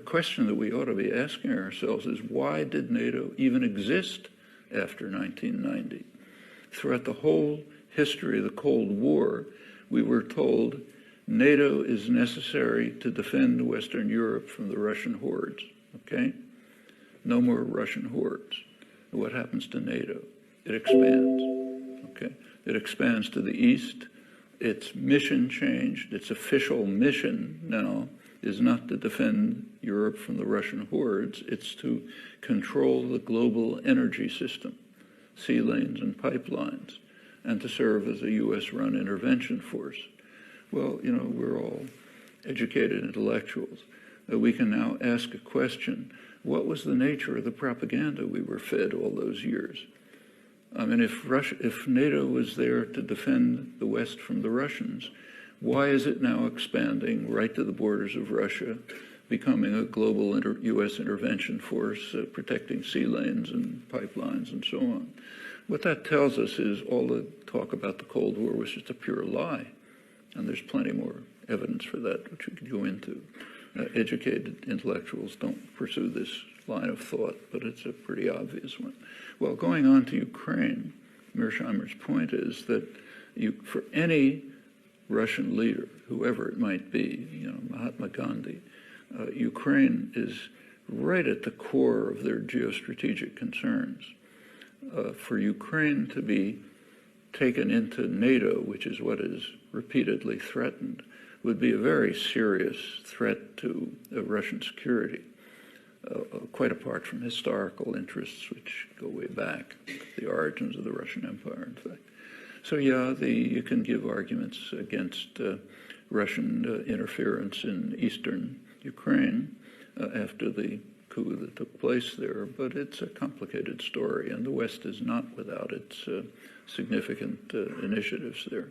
question that we ought to be asking ourselves is, why did NATO even exist after 1990? Throughout the whole history of the Cold War, we were told NATO is necessary to defend Western Europe from the Russian hordes, okay? No more Russian hordes. What happens to NATO? It expands, okay? It expands to the east. Its mission changed. Its official mission now is not to defend Europe from the Russian hordes. It's to control the global energy system, sea lanes and pipelines, and to serve as a U.S.-run intervention force. Well, you know, we're all educated intellectuals. We can now ask a question: what was the nature of the propaganda we were fed all those years? I mean, if NATO was there to defend the West from the Russians, why is it now expanding right to the borders of Russia, becoming a global U.S. intervention force, protecting sea lanes and pipelines and so on? What that tells us is all the talk about the Cold War was just a pure lie. And there's plenty more evidence for that, which we could go into. Educated intellectuals don't pursue this line of thought, but it's a pretty obvious one. Well, going on to Ukraine, Mearsheimer's point is that for any Russian leader, whoever it might be, you know, Mahatma Gandhi, Ukraine is right at the core of their geostrategic concerns. For Ukraine to be taken into NATO, which is what is repeatedly threatened, would be a very serious threat to Russian security, quite apart from historical interests, which go way back, the origins of the Russian Empire, in fact. So yeah, you can give arguments against Russian interference in eastern Ukraine after the coup that took place there, but it's a complicated story, and the West is not without its significant initiatives there.